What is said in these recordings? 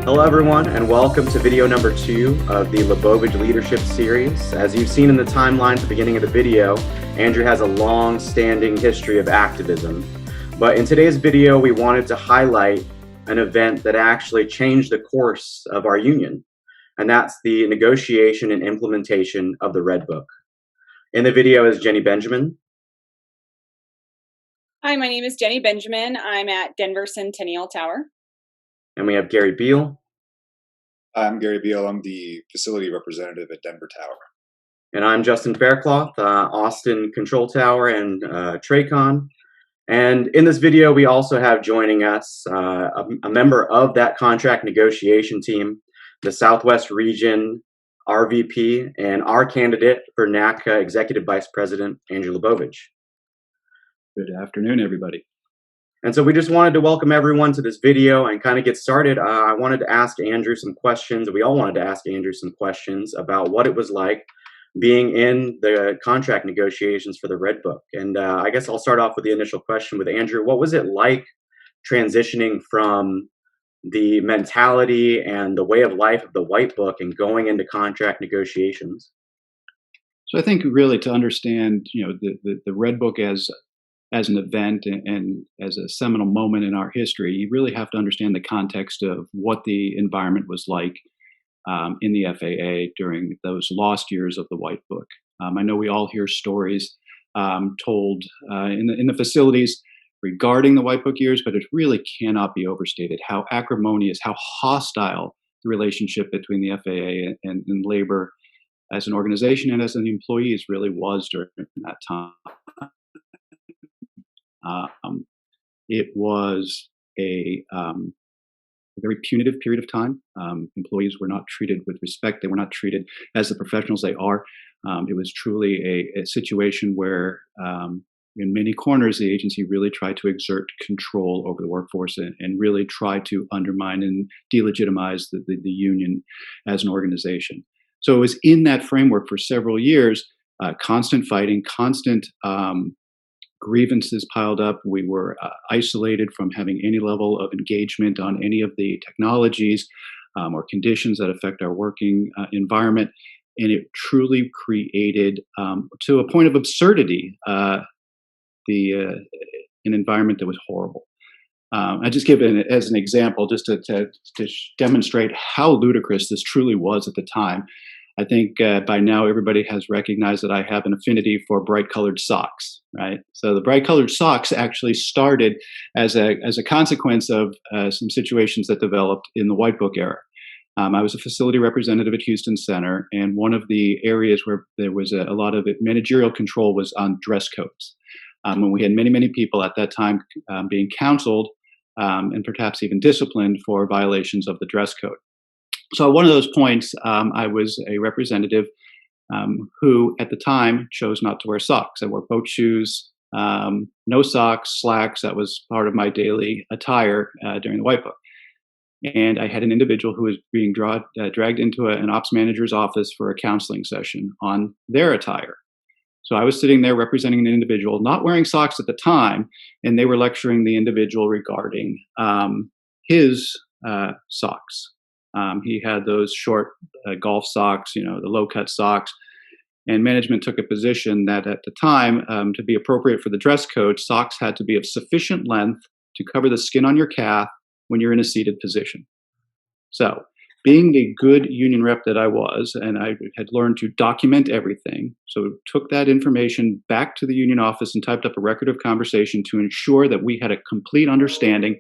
Hello, everyone, and welcome to video number 2 of the LeBovidge Leadership Series. As you've seen in the timeline at the beginning of the video, Andrew has a long-standing history of activism. But in today's video, we wanted to highlight an event that actually changed the course of our union, and that's the negotiation and implementation of the Red Book. In the video is Jenny Benjamin. Hi, my name is Jenny Benjamin. I'm at Denver Centennial Tower. And we have Gary Beal. I'm Gary Beal. I'm the facility representative at Denver Tower. And I'm Justin Faircloth, Austin Control Tower and Tracon. And in this video, we also have joining us a member of that contract negotiation team, the Southwest Region RVP, and our candidate for NATCA Executive Vice President, Andrew LeBovidge. Good afternoon, everybody. And so we just wanted to welcome everyone to this video and kind of get started. I wanted to ask Andrew some questions. We all wanted to ask Andrew some questions about what it was like being in the contract negotiations for the Red Book. And I guess I'll start off with the initial question with Andrew. What was it like transitioning from the mentality and the way of life of the White Book and going into contract negotiations? So I think really to understand, the Red Book as an event and as a seminal moment in our history, you really have to understand the context of what the environment was like in the FAA during those lost years of the White Book. I know we all hear stories told in the facilities regarding the White Book years, but it really cannot be overstated how acrimonious, how hostile the relationship between the FAA and labor as an organization and as an employees really was during that time. It was a very punitive period of time. Employees were not treated with respect. They were not treated as the professionals they are. It was truly a situation where, in many corners, the agency really tried to exert control over the workforce and really try to undermine and delegitimize the union as an organization. So it was in that framework for several years, constant fighting, constant grievances piled up. We were isolated from having any level of engagement on any of the technologies or conditions that affect our working environment. And it truly created, to a point of absurdity, an environment that was horrible. I just give it as an example, just to demonstrate how ludicrous this truly was at the time. I think by now everybody has recognized that I have an affinity for bright-colored socks, right? So the bright-colored socks actually started as a consequence of some situations that developed in the White Book era. I was a facility representative at Houston Center, and one of the areas where there was a lot of managerial control was on dress codes. When we had many people at that time being counseled and perhaps even disciplined for violations of the dress code. So at one of those points, I was a representative who, at the time, chose not to wear socks. I wore boat shoes, no socks, slacks. That was part of my daily attire during the White Book. And I had an individual who was being dragged into an ops manager's office for a counseling session on their attire. So I was sitting there representing an individual, not wearing socks at the time, and they were lecturing the individual regarding his socks. He had those short golf socks, the low-cut socks, and management took a position that at the time, to be appropriate for the dress code, socks had to be of sufficient length to cover the skin on your calf when you're in a seated position. So, being the good union rep that I was, and I had learned to document everything, so took that information back to the union office and typed up a record of conversation to ensure that we had a complete understanding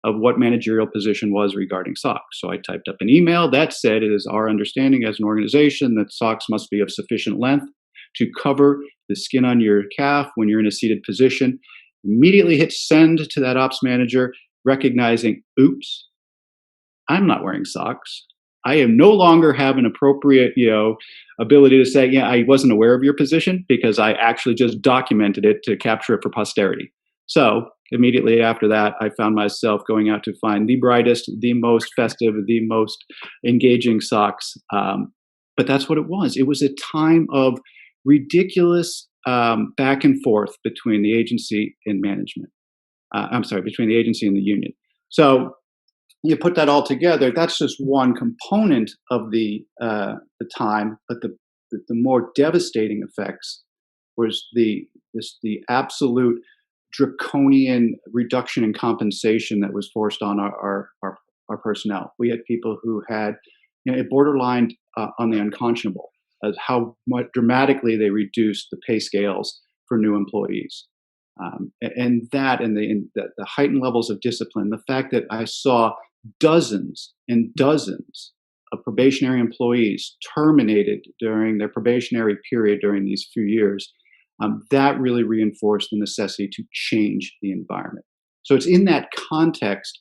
of what managerial position was regarding socks. So I typed up an email that said, it is our understanding as an organization that socks must be of sufficient length to cover the skin on your calf when you're in a seated position. Immediately hit send to that ops manager, recognizing, oops, I'm not wearing socks. I am no longer have an appropriate, ability to say, yeah, I wasn't aware of your position because I actually just documented it to capture it for posterity. So immediately after that, I found myself going out to find the brightest, the most festive, the most engaging socks. But that's what it was. It was a time of ridiculous back and forth between the agency and management. Between the agency and the union. So you put that all together, that's just one component of the time, but the more devastating effects was the absolute draconian reduction in compensation that was forced on our personnel. We had people who had, it borderline on the unconscionable as how much dramatically they reduced the pay scales for new employees. And the heightened levels of discipline, the fact that I saw dozens and dozens of probationary employees terminated during their probationary period during these few years, that really reinforced the necessity to change the environment. So it's in that context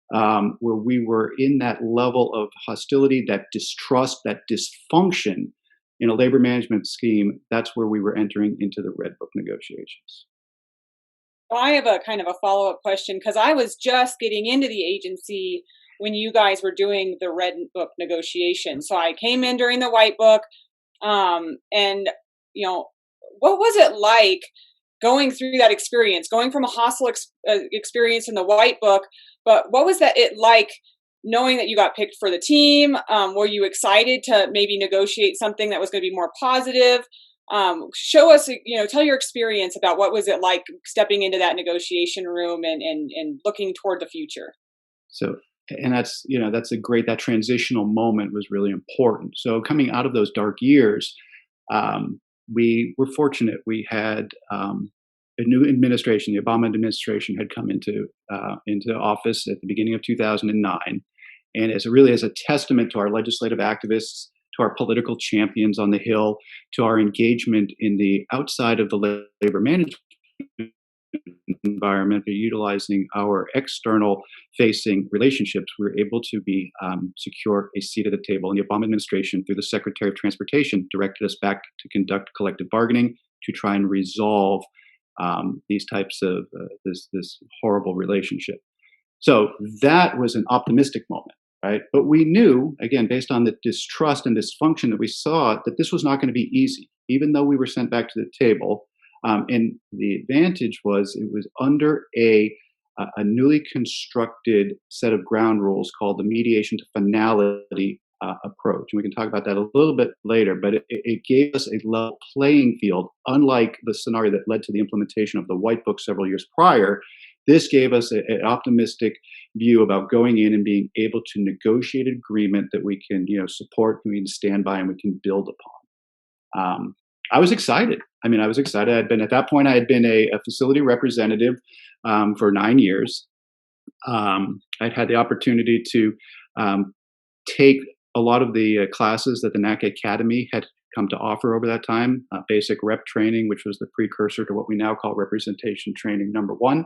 where we were in that level of hostility, that distrust, that dysfunction in a labor management scheme. That's where we were entering into the Red Book negotiations. I have a kind of a follow-up question because I was just getting into the agency when you guys were doing the Red Book negotiation. So I came in during the White Book, and what was it like going through that experience, going from a hostile experience in the White Book, but what was it like knowing that you got picked for the team? Were you excited to maybe negotiate something that was going to be more positive? Show us, tell your experience about what was it like stepping into that negotiation room and looking toward the future. So, and that transitional moment was really important. So coming out of those dark years, we were fortunate. We had a new administration. The Obama administration had come into office at the beginning of 2009, and as a testament to our legislative activists, to our political champions on the Hill, to our engagement in the outside of the labor management environment, but utilizing our external facing relationships, we were able to secure a seat at the table. And the Obama administration, through the Secretary of Transportation, directed us back to conduct collective bargaining to try and resolve these types of this horrible relationship. So that was an optimistic moment. Right. But we knew, again, based on the distrust and dysfunction that we saw, that this was not going to be easy, even though we were sent back to the table. And the advantage was it was under a newly constructed set of ground rules called the mediation to finality approach. And we can talk about that a little bit later, but it gave us a level playing field, unlike the scenario that led to the implementation of the White Book several years prior. This gave us an optimistic view about going in and being able to negotiate an agreement that we can, support, we can stand by, and we can build upon. I was excited. I was excited. At that point, I had been a facility representative for 9 years. I'd had the opportunity to take a lot of the classes that the NATCA Academy had come to offer over that time, basic rep training, which was the precursor to what we now call representation training number 1.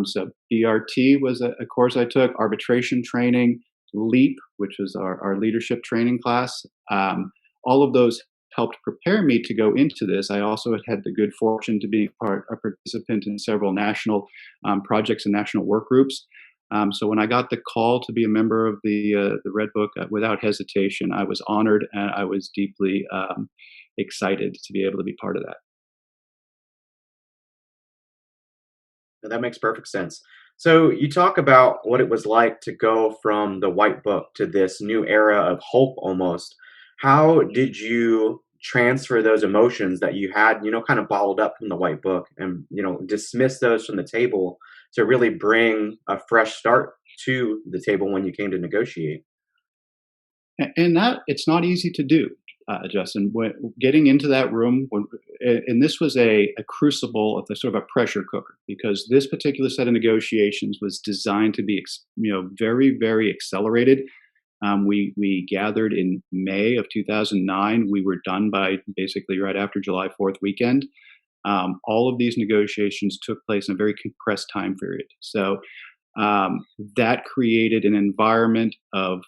So BRT was a course I took, arbitration training, LEAP, which was our leadership training class. All of those helped prepare me to go into this. I also had the good fortune to be a participant in several national projects and national work groups. So when I got the call to be a member of the Red Book, without hesitation, I was honored and I was deeply excited to be able to be part of that. That makes perfect sense. So you talk about what it was like to go from the White Book to this new era of hope almost. How did you transfer those emotions that you had, kind of bottled up from the White Book and, dismiss those from the table to really bring a fresh start to the table when you came to negotiate? And that it's not easy to do, Justin. Getting into that room, and this was a crucible of the sort of a pressure cooker, because this particular set of negotiations was designed to be, very, very accelerated. We gathered in May of 2009. We were done by basically right after July 4th weekend. All of these negotiations took place in a very compressed time period. So that created an environment of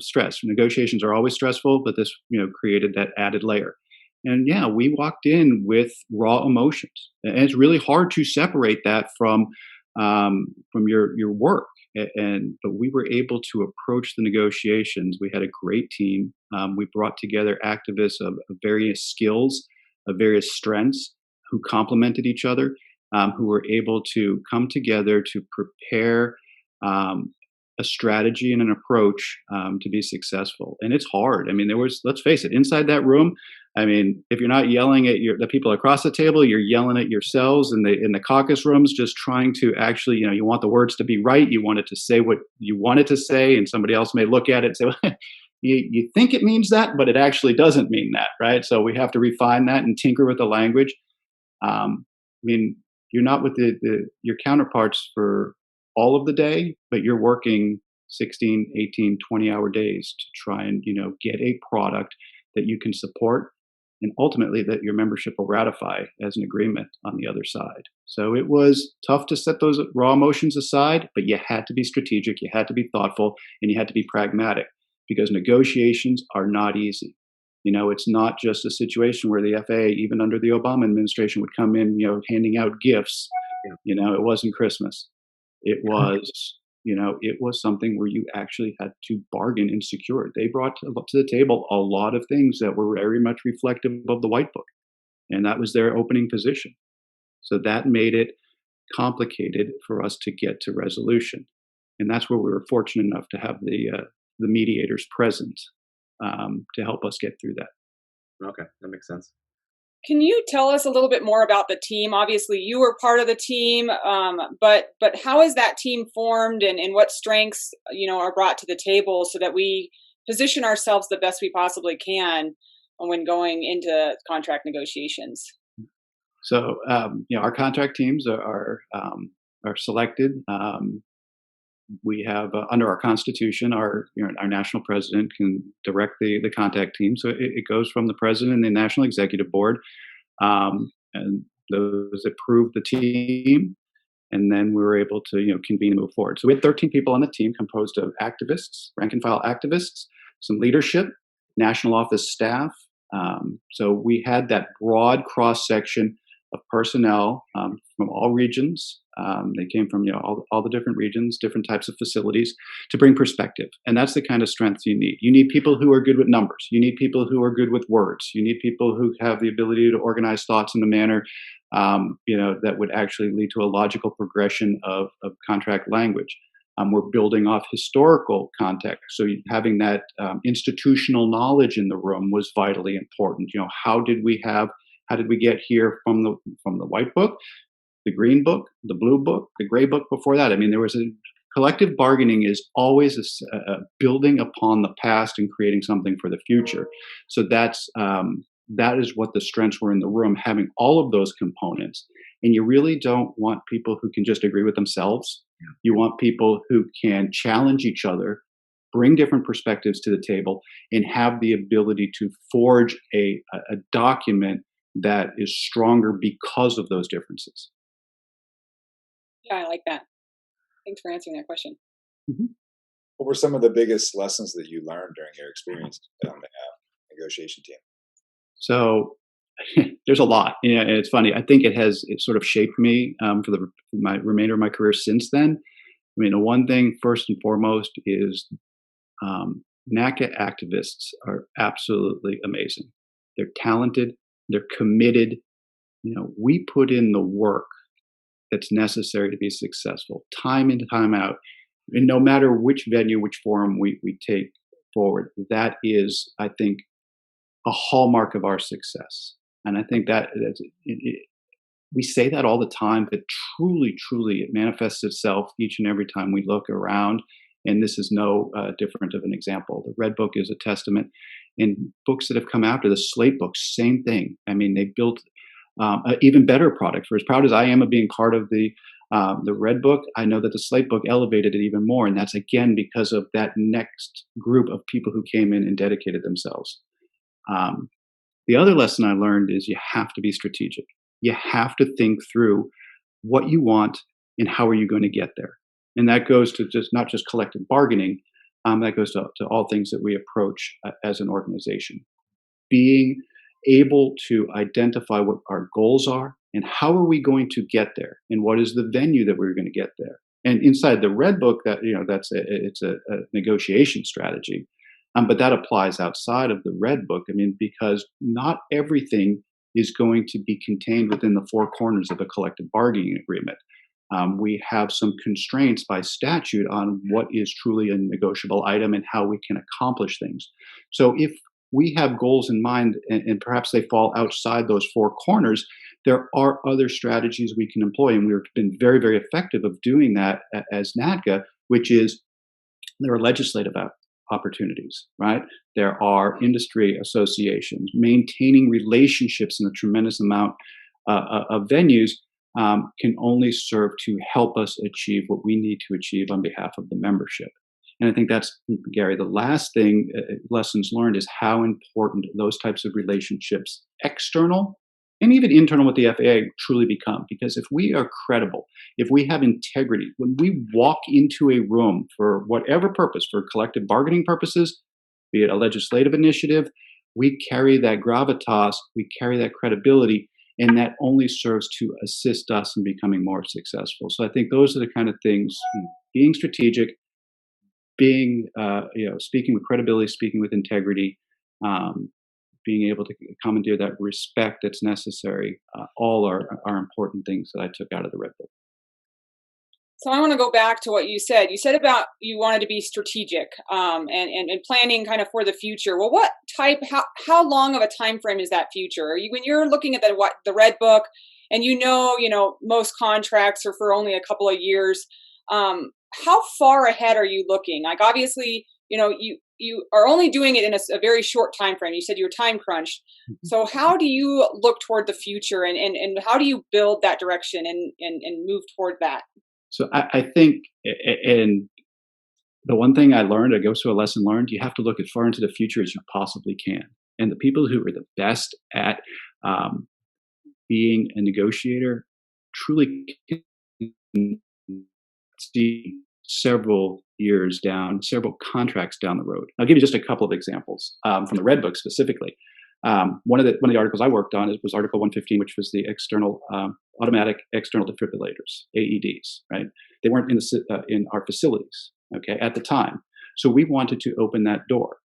stress. Negotiations are always stressful, but this created that added layer. And we walked in with raw emotions, and it's really hard to separate that from your work. But we were able to approach the negotiations. We had a great team. We brought together activists of various skills, of various strengths, who complemented each other, who were able to come together to prepare a strategy and an approach to be successful. And it's hard. I mean, let's face it, inside that room, I mean, if you're not yelling at the people across the table, you're yelling at yourselves in the caucus rooms, just trying to actually, you want the words to be right. You want it to say what you want it to say, and somebody else may look at it and say, well, you think it means that, but it actually doesn't mean that, right? So we have to refine that and tinker with the language. I mean, you're not with your counterparts for all of the day, but you're working 16, 18, 20-hour days to try and, get a product that you can support, and ultimately that your membership will ratify as an agreement on the other side. So it was tough to set those raw emotions aside, but you had to be strategic, you had to be thoughtful, and you had to be pragmatic, because negotiations are not easy. It's not just a situation where the FAA, even under the Obama administration, would come in, handing out gifts. It wasn't Christmas. It was, it was something where you actually had to bargain and secure. They brought to the table a lot of things that were very much reflective of the White Book, and that was their opening position. So that made it complicated for us to get to resolution, and that's where we were fortunate enough to have the mediators present to help us get through that. Okay, that makes sense. Can you tell us a little bit more about the team? Obviously, you were part of the team, but how is that team formed, and what strengths are brought to the table so that we position ourselves the best we possibly can when going into contract negotiations? So, our contract teams are selected. We have under our Constitution, our national president can direct the contact team. So it goes from the president and the National Executive Board, and those approve the team, and then we were able to convene and move forward. So we had 13 people on the team, composed of activists, rank and file activists, some leadership, national office staff. So we had that broad cross section of personnel from all regions. They came from all the different regions, different types of facilities, to bring perspective. And that's the kind of strength you need. You need people who are good with numbers. You need people who are good with words. You need people who have the ability to organize thoughts in a manner that would actually lead to a logical progression of contract language. We're building off historical context. So having that institutional knowledge in the room was vitally important. How did we get here from the White Book, the Green Book, the Blue Book, the Gray Book before that? I mean, there was collective bargaining is always a building upon the past and creating something for the future. So that is what the strengths were in the room, having all of those components. And you really don't want people who can just agree with themselves. You want people who can challenge each other, bring different perspectives to the table, and have the ability to forge a document that is stronger because of those differences. Yeah, I like that. Thanks for answering that question. Mm-hmm. What were some of the biggest lessons that you learned during your experience on the negotiation team? So there's a lot. And it's funny. I think it sort of shaped me for my remainder of my career since then. I mean, the one thing first and foremost is NATCA activists are absolutely amazing. They're talented. They're committed. We put in the work that's necessary to be successful, time in, time out. And no matter which venue, which forum we take forward, that is, I think, a hallmark of our success. And I think that we say that all the time, but truly, truly, it manifests itself each and every time we look around. And this is no different of an example. The Red Book is a testament. And books that have come after the Slate books, same thing. I mean, they built an even better product. For as proud as I am of being part of the Red Book, I know that the Slate book elevated it even more. And that's, again, because of that next group of people who came in and dedicated themselves. The other lesson I learned is you have to be strategic. You have to think through what you want and how are you going to get there. And that goes to not just collective bargaining, that goes to all things that we approach as an organization. Being able to identify what our goals are and how are we going to get there, and what is the venue that we're going to get there. And inside the Red Book, it's a negotiation strategy, but that applies outside of the Red Book. I mean, because not everything is going to be contained within the four corners of a collective bargaining agreement. We have some constraints by statute on what is truly a negotiable item and how we can accomplish things. So if we have goals in mind and perhaps they fall outside those four corners, there are other strategies we can employ. And we've been very, very effective of doing that as NATCA, which is there are legislative opportunities, right? There are industry associations. Maintaining relationships in a tremendous amount of venues can only serve to help us achieve what we need to achieve on behalf of the membership. And I think that's, Gary, the last thing, lessons learned, is how important those types of relationships, external and even internal with the FAA, truly become. Because if we are credible, if we have integrity, when we walk into a room for whatever purpose, for collective bargaining purposes, be it a legislative initiative, we carry that gravitas, we carry that credibility, and that only serves to assist us in becoming more successful. So I think those are the kind of things: being strategic, being, speaking with credibility, speaking with integrity, being able to commandeer that respect that's necessary, all are important things that I took out of the Red Book. So I want to go back to what you said. You said about you wanted to be strategic and planning kind of for the future. Well, what type? How long of a time frame is that future? When you're looking at the Red Book, and most contracts are for only a couple of years. How far ahead are you looking? Like, obviously, you are only doing it in a very short time frame. You said you were time crunched. So how do you look toward the future, and how do you build that direction and move toward that? So I think, and the one thing I learned, it goes to a lesson learned, you have to look as far into the future as you possibly can. And the people who are the best at being a negotiator truly can see several years down, several contracts down the road. I'll give you just a couple of examples from the Red Book specifically. One of the articles I worked on was Article 115, which was the external automatic external defibrillators, AEDs. Right? They weren't in our facilities, okay, at the time. So we wanted to open that door.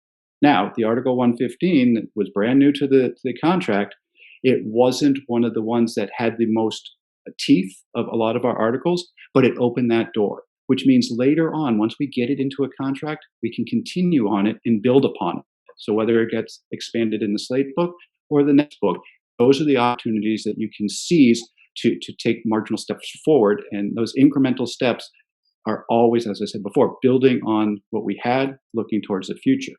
Now, the Article 115 was brand new to the contract. It wasn't one of the ones that had the most teeth of a lot of our articles, but it opened that door, which means later on, once we get it into a contract, we can continue on it and build upon it. So whether it gets expanded in the Slate book or the next book, those are the opportunities that you can seize to take marginal steps forward. And those incremental steps are always, as I said before, building on what we had, looking towards the future.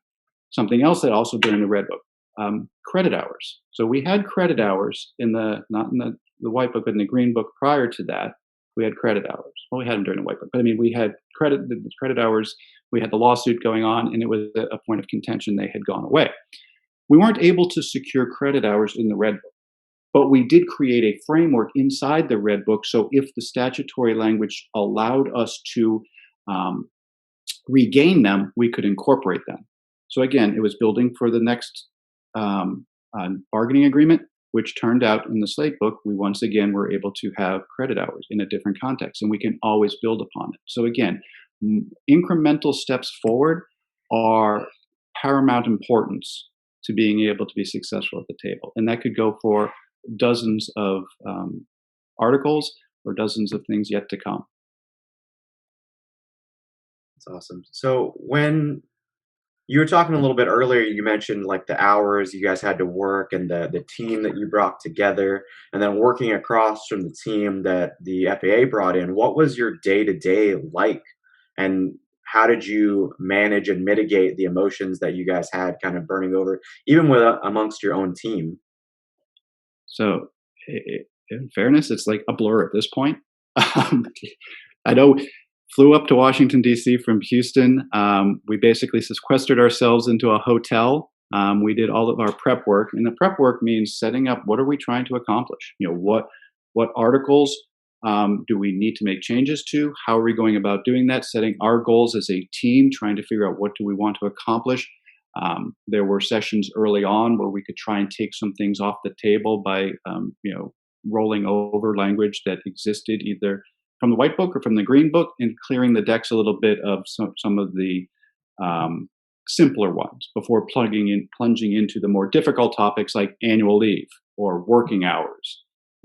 Something else that also been in the Red Book, credit hours. So we had credit hours not in the White Book, but in the Green Book prior to that. We had credit hours. Well, we had them during the White Book, but I mean, we had credit hours. We had the lawsuit going on, and it was a point of contention. They had gone away. We weren't able to secure credit hours in the Red Book, but we did create a framework inside the Red Book. So if the statutory language allowed us to regain them, we could incorporate them. So again, it was building for the next bargaining agreement, which turned out in the Slate book, we once again were able to have credit hours in a different context, and we can always build upon it. So again, incremental steps forward are paramount importance to being able to be successful at the table. And that could go for dozens of articles or dozens of things yet to come. That's awesome. So when you were talking a little bit earlier, you mentioned like the hours you guys had to work and the team that you brought together, and then working across from the team that the FAA brought in. What was your day-to-day like? And how did you manage and mitigate the emotions that you guys had kind of burning over, even amongst your own team? So in fairness, it's like a blur at this point. I know. Flew up to Washington, D.C. from Houston. We basically sequestered ourselves into a hotel. We did all of our prep work, and the prep work means setting up what are we trying to accomplish? What articles do we need to make changes to? How are we going about doing that? Setting our goals as a team, trying to figure out what do we want to accomplish. There were sessions early on where we could try and take some things off the table by rolling over language that existed either from the White Book or from the Green Book, and clearing the decks a little bit of some of the simpler ones before plunging into the more difficult topics like annual leave or working hours.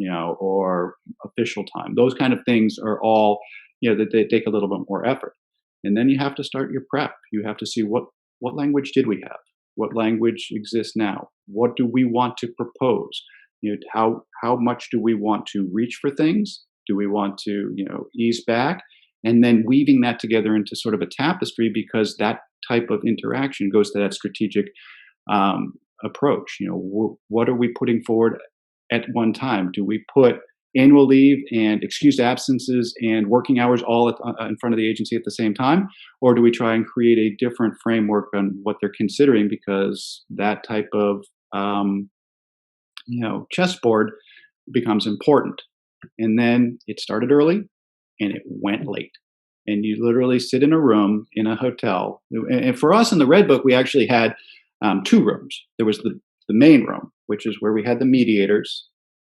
or official time. Those kind of things are all, that they take a little bit more effort. And then you have to start your prep. You have to see what language did we have? What language exists now? What do we want to propose? How much do we want to reach for things? Do we want to, ease back? And then weaving that together into sort of a tapestry, because that type of interaction goes to that strategic approach. What are we putting forward at one time? Do we put annual leave and excused absences and working hours all in front of the agency at the same time? Or do we try and create a different framework on what they're considering, because that type of chessboard becomes important? And then it started early and it went late. And you literally sit in a room in a hotel. And for us in the Red Book, we actually had 2 rooms. There was the main room, which is where we had the mediators,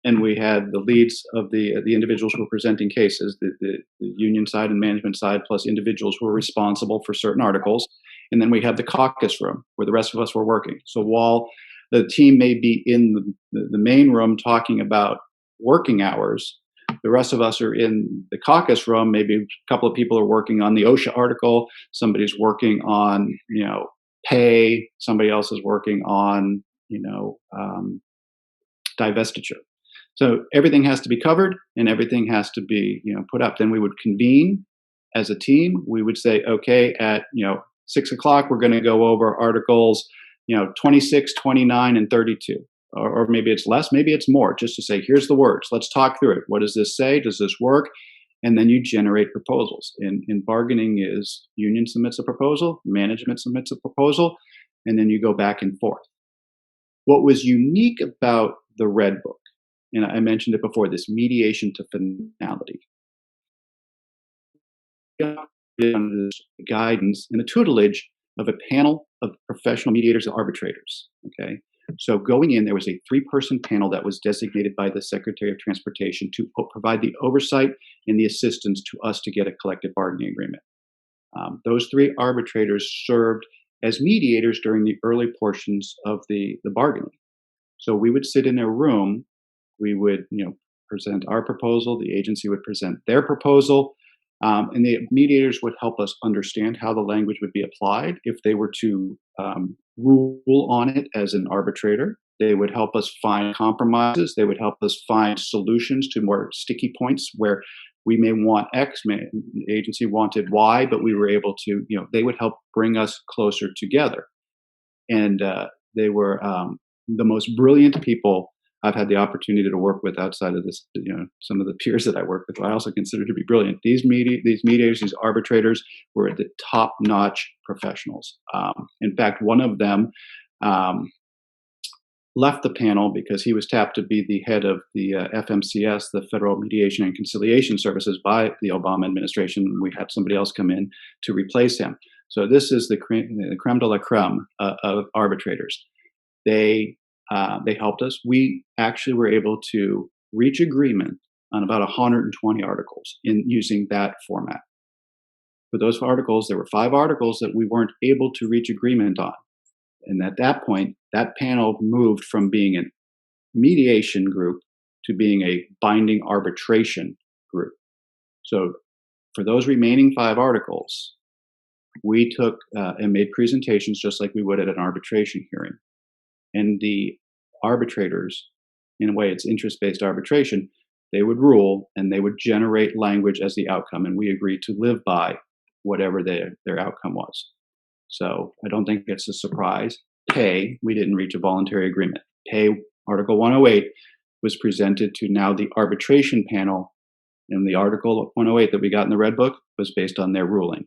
and we had the leads of the individuals who were presenting cases, the union side and management side, plus individuals who were responsible for certain articles. And then we had the caucus room where the rest of us were working. So while the team may be in the main room talking about working hours, the rest of us are in the caucus room. Maybe a couple of people are working on the OSHA article. Somebody's working on, pay. Somebody else is working on, divestiture. So everything has to be covered and everything has to be, put up. Then we would convene as a team. We would say, okay, at, 6 o'clock, we're going to go over articles, 26, 29, and 32. Or maybe it's less, maybe it's more, just to say, here's the words. Let's talk through it. What does this say? Does this work? And then you generate proposals. In bargaining is union submits a proposal, management submits a proposal, and then you go back and forth. What was unique about the Red Book, and I mentioned it before, this mediation to finality. Guidance and the tutelage of a panel of professional mediators and arbitrators. Okay. So going in, there was a 3-person panel that was designated by the Secretary of Transportation to provide the oversight and the assistance to us to get a collective bargaining agreement. Those 3 arbitrators served as mediators during the early portions of the bargaining. So we would sit in a room, we would present our proposal, the agency would present their proposal, and the mediators would help us understand how the language would be applied if they were to rule on it as an arbitrator. They would help us find compromises. They would help us find solutions to more sticky points where we may want X, the agency wanted Y, but we were able to, they would help bring us closer together. And they were the most brilliant people I've had the opportunity to work with outside of this, some of the peers that I work with, I also consider to be brilliant. These mediators, these arbitrators were the top-notch professionals. In fact, one of them left the panel because he was tapped to be the head of the FMCS, the Federal Mediation and Conciliation Services, by the Obama administration. We had somebody else come in to replace him. So this is the creme de la creme of arbitrators. They helped us. We actually were able to reach agreement on about 120 articles in using that format. For those articles, there were 5 articles that we weren't able to reach agreement on. And at that point, that panel moved from being a mediation group to being a binding arbitration group. So for those remaining 5 articles, we took and made presentations just like we would at an arbitration hearing. And the arbitrators, in a way, it's interest-based arbitration, they would rule and they would generate language as the outcome. And we agreed to live by whatever their outcome was. So I don't think it's a surprise. Pay, we didn't reach a voluntary agreement. Pay, Article 108, was presented to now the arbitration panel. And the Article 108 that we got in the Red Book was based on their ruling.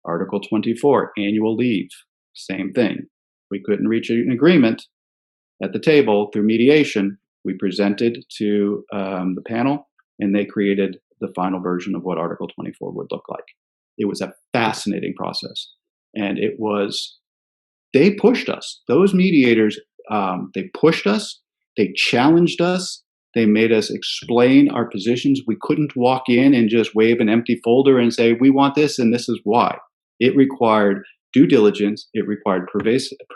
Article 24, annual leave, same thing. We couldn't reach an agreement at the table through mediation. We presented to the panel, and they created the final version of what Article 24 would look like. It was a fascinating process. And they pushed us. Those mediators, they pushed us, they challenged us, they made us explain our positions. We couldn't walk in and just wave an empty folder and say, we want this and this is why. It required due diligence, it required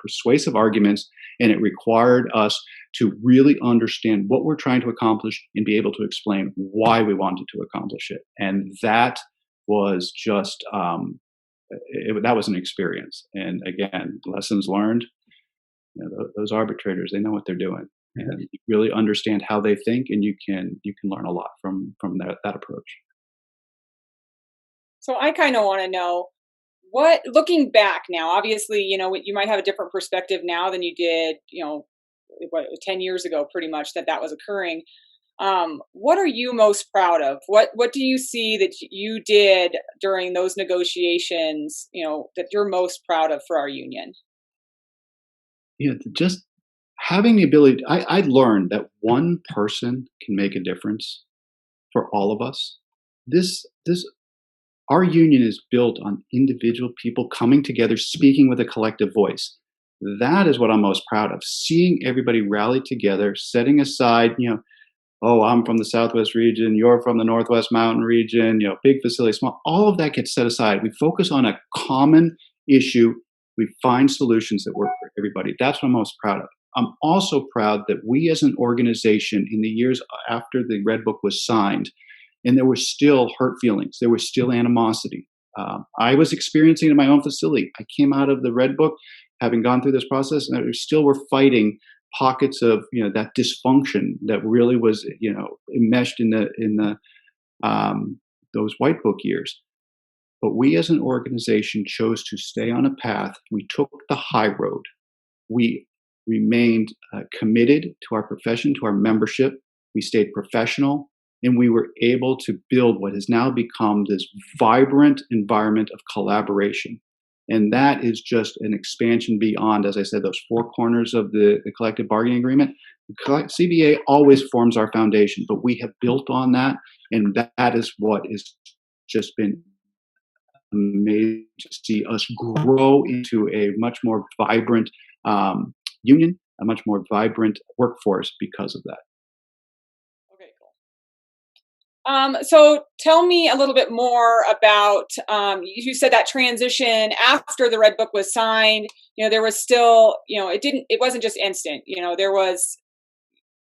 persuasive arguments, and it required us to really understand what we're trying to accomplish and be able to explain why we wanted to accomplish it. And that was just, that was an experience. And again, lessons learned. Those arbitrators, they know what they're doing, and you really understand how they think, and you can learn a lot from that approach. So I kind of want to know, what, looking back now, obviously, you might have a different perspective now than you did, 10 years ago, pretty much, that was occurring. What are you most proud of? What do you see that you did during those negotiations, that you're most proud of for our union? Yeah, just having the ability. I learned that one person can make a difference for all of us. This Our union is built on individual people coming together, speaking with a collective voice. That is what I'm most proud of. Seeing everybody rally together, setting aside, oh, I'm from the Southwest region, you're from the Northwest Mountain region, big facility, small, all of that gets set aside. We focus on a common issue. We find solutions that work for everybody. That's what I'm most proud of. I'm also proud that we as an organization, in the years after the Red Book was signed, and there were still hurt feelings, there was still animosity. I was experiencing it in my own facility. I came out of the Red Book, having gone through this process, and we still were fighting pockets of that dysfunction that really was enmeshed in those White Book years. But we as an organization chose to stay on a path. We took the high road. We remained committed to our profession, to our membership. We stayed professional, and we were able to build what has now become this vibrant environment of collaboration. And that is just an expansion beyond, as I said, those four corners of the collective bargaining agreement. CBA always forms our foundation, but we have built on that, and that is what has just been amazing to see us grow into a much more vibrant union, a much more vibrant workforce because of that. Okay, cool. So tell me a little bit more about, you said that transition after the Red Book was signed. There was still, it wasn't just instant. There was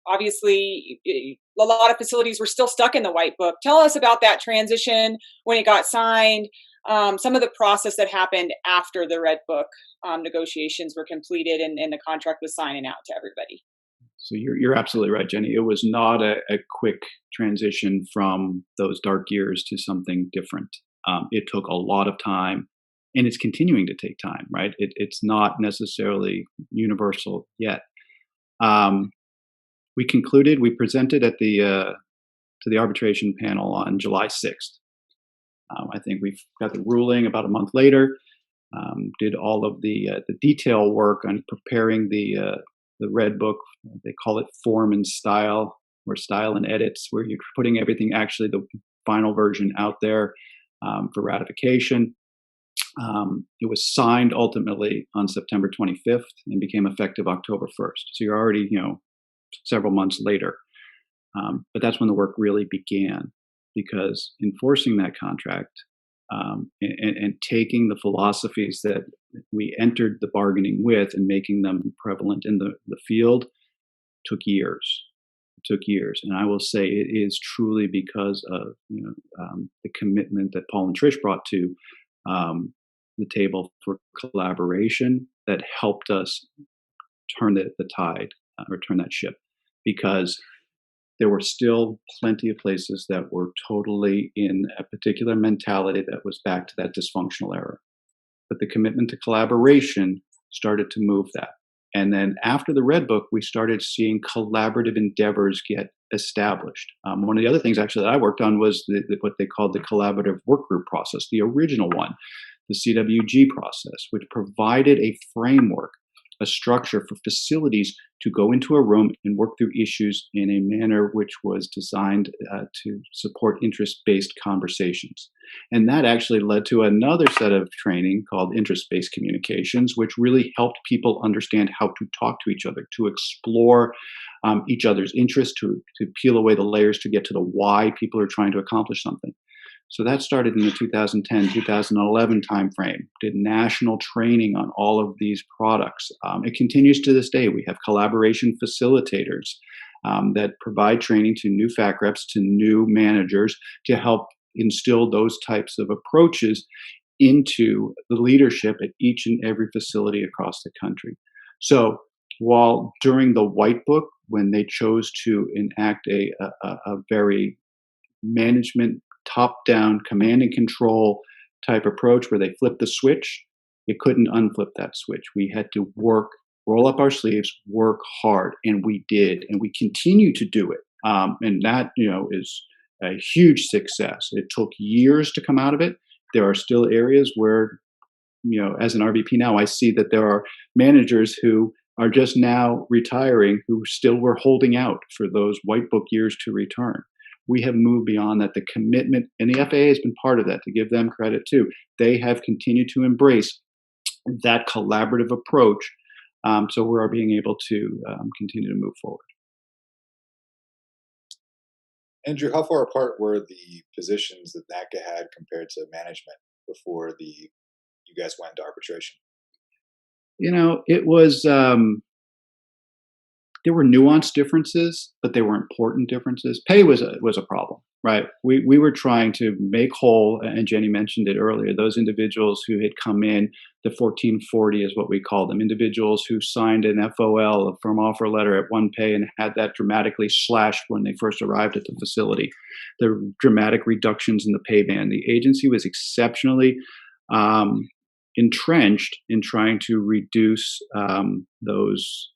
obviously a lot of facilities were still stuck in the White Book. Tell us about that transition when it got signed. Some of the process that happened after the Red Book negotiations were completed and the contract was signed out to everybody. So you're absolutely right, Jenny. It was not a quick transition from those dark years to something different. It took a lot of time, and it's continuing to take time, right? It's not necessarily universal yet. We presented at to the arbitration panel on July 6th. I think we've got the ruling about a month later. Did all of the detail work on preparing the Red Book. They call it form and style, or style and edits, where you're putting everything, actually the final version, out there for ratification. It was signed ultimately on September 25th and became effective October 1st. So you're already, several months later. But that's when the work really began, because enforcing that contract and taking the philosophies that we entered the bargaining with and making them prevalent in the field took years. It took years. And I will say it is truly because of the commitment that Paul and Trish brought to the table for collaboration that helped us turn the tide, or turn that ship, because there were still plenty of places that were totally in a particular mentality that was back to that dysfunctional era. But the commitment to collaboration started to move that. And then after the Red Book, we started seeing collaborative endeavors get established. One of the other things actually that I worked on was what they called the collaborative work group process, the original one, the CWG process, which provided a framework, a structure for facilities to go into a room and work through issues in a manner which was designed to support interest-based conversations. And that actually led to another set of training called interest-based communications, which really helped people understand how to talk to each other, to explore each other's interests, to peel away the layers to get to the why people are trying to accomplish something. So that started in the 2010, 2011 timeframe, did national training on all of these products. It continues to this day. We have collaboration facilitators that provide training to new fac reps, to new managers, to help instill those types of approaches into the leadership at each and every facility across the country. So while during the White Book, when they chose to enact a very management, top-down, command and control type approach where they flipped the switch, it couldn't unflip that switch. We had to work, roll up our sleeves, work hard, and we did, and we continue to do it. And that, is a huge success. It took years to come out of it. There are still areas where, as an RVP now, I see that there are managers who are just now retiring who still were holding out for those White Book years to return. We have moved beyond that. The commitment, and the FAA has been part of that, to give them credit too. They have continued to embrace that collaborative approach. So we are being able to continue to move forward. Andrew, how far apart were the positions that NATCA had compared to management before you guys went into arbitration? It was, there were nuanced differences, but they were important differences. Pay was a problem, right? We were trying to make whole, and Jenny mentioned it earlier, those individuals who had come in, the 1440 is what we call them, individuals who signed an FOL, a firm offer letter at one pay, and had that dramatically slashed when they first arrived at the facility. There were dramatic reductions in the pay band. The agency was exceptionally entrenched in trying to reduce those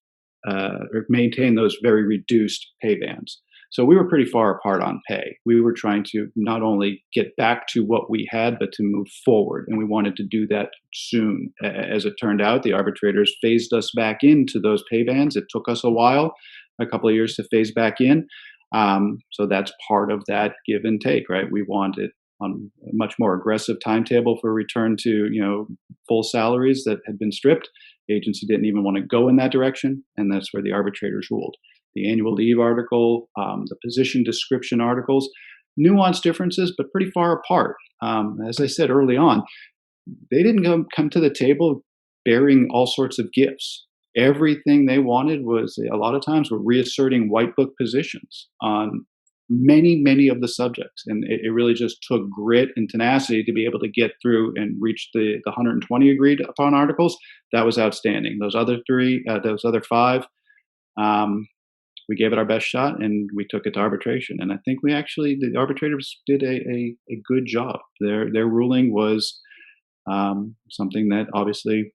or maintain those very reduced pay bands. So we were pretty far apart on pay. We were trying to not only get back to what we had, but to move forward. And we wanted to do that soon. As it turned out, the arbitrators phased us back into those pay bands. It took us a while, a couple of years to phase back in. So that's part of that give and take, right? We wanted on a much more aggressive timetable for return to, full salaries that had been stripped. The agency didn't even want to go in that direction, and that's where the arbitrators ruled. The annual leave article, the position description articles, nuanced differences, but pretty far apart. As I said early on, they didn't come to the table bearing all sorts of gifts. Everything they wanted was, a lot of times, were reasserting White Book positions on many of the subjects. And it really just took grit and tenacity to be able to get through and reach the 120 agreed upon articles. That was outstanding. Those other five, we gave it our best shot, and we took it to arbitration. And I think the arbitrators did a good job. Their ruling was something that obviously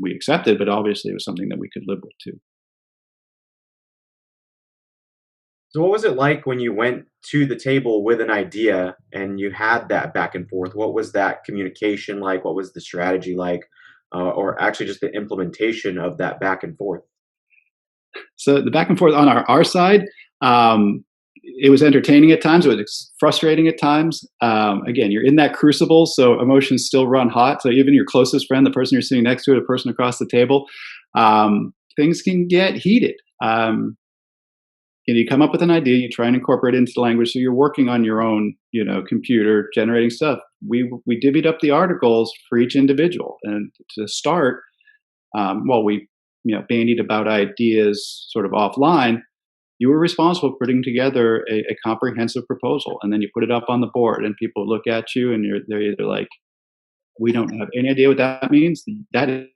we accepted, but obviously it was something that we could live with too. So what was it like when you went to the table with an idea and you had that back and forth? What was that communication like? What was the strategy like? Or actually just the implementation of that back and forth? So the back and forth on our side, it was entertaining at times. It was frustrating at times. Again, you're in that crucible, so emotions still run hot. So even your closest friend, the person you're sitting next to, the person across the table, things can get heated. You come up with an idea, you try and incorporate it into the language. So you're working on your own, computer generating stuff. We divvied up the articles for each individual, and to start, while we bandied about ideas sort of offline, you were responsible for putting together a comprehensive proposal, and then you put it up on the board, and people look at you, and they're either like, "We don't have any idea what that means. That is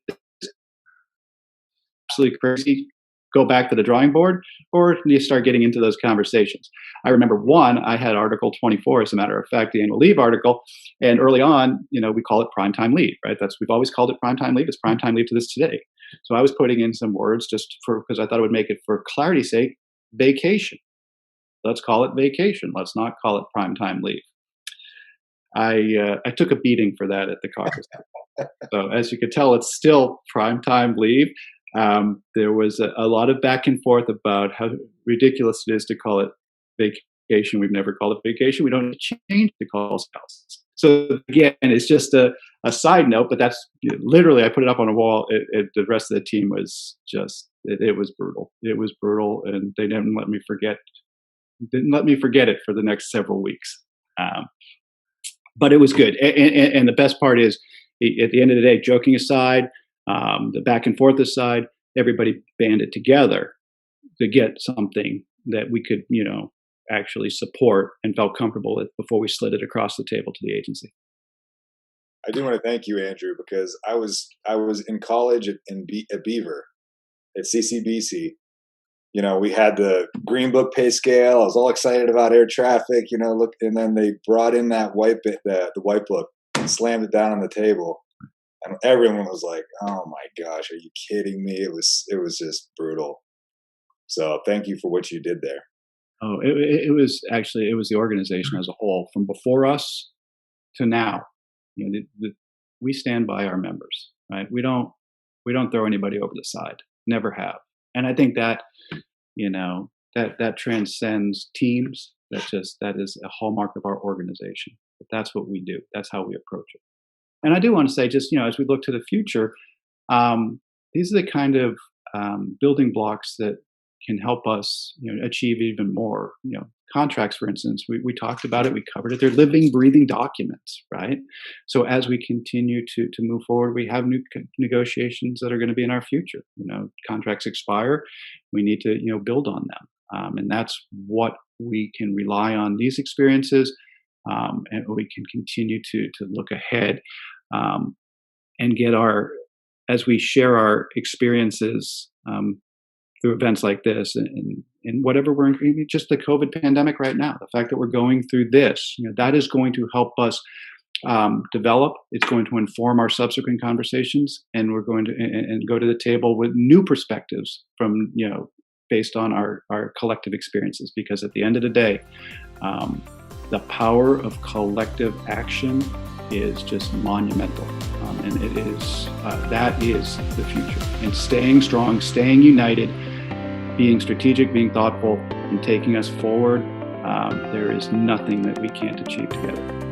absolutely crazy. Go back to the drawing board," or you start getting into those conversations. I remember I had Article 24, as a matter of fact, the annual leave article, and early on, we call it primetime leave, right? We've always called it primetime leave. It's primetime leave to this today. So I was putting in some words because I thought it would make it, for clarity's sake, vacation. Let's call it vacation. Let's not call it primetime leave. I took a beating for that at the caucus. So as you could tell, it's still primetime leave. There was a lot of back and forth about how ridiculous it is to call it vacation. We've never called it vacation. We don't change the call styles. So again, it's just a side note, but that's literally, I put it up on a wall. The rest of the team was just, it was brutal. It was brutal, and they didn't let me forget it for the next several weeks. But it was good. And the best part is, at the end of the day, joking aside, the back and forth aside, everybody banded together to get something that we could, actually support and felt comfortable with before we slid it across the table to the agency. I do want to thank you, Andrew, because I was in college at Beaver at CCBC. We had the Green Book pay scale. I was all excited about air traffic. Look, and then they brought in that the white book and slammed it down on the table, and everyone was like, "Oh my gosh, are you kidding me?" It was just brutal. So thank you for what you did there. Oh, it was the organization as a whole, from before us to now. We stand by our members, right? We don't throw anybody over the side. Never have. And I think that, that transcends teams. That is a hallmark of our organization. But that's what we do. That's how we approach it. And I do want to say, just, as we look to the future, these are the kind of building blocks that can help us, achieve even more. Contracts, for instance, we talked about it, we covered it. They're living, breathing documents, right? So as we continue to move forward, we have new negotiations that are going to be in our future. Contracts expire, we need to, build on them, and that's what we can rely on, these experiences, and we can continue to look ahead, and get as we share our experiences through events like this and whatever we're in, just the COVID pandemic right now, the fact that we're going through this, that is going to help us develop. It's going to inform our subsequent conversations, and we're going to and go to the table with new perspectives from, based on our collective experiences. Because at the end of the day, the power of collective action is just monumental, and it is that is the future. And staying strong, staying united, being strategic, being thoughtful, and taking us forward, there is nothing that we can't achieve together.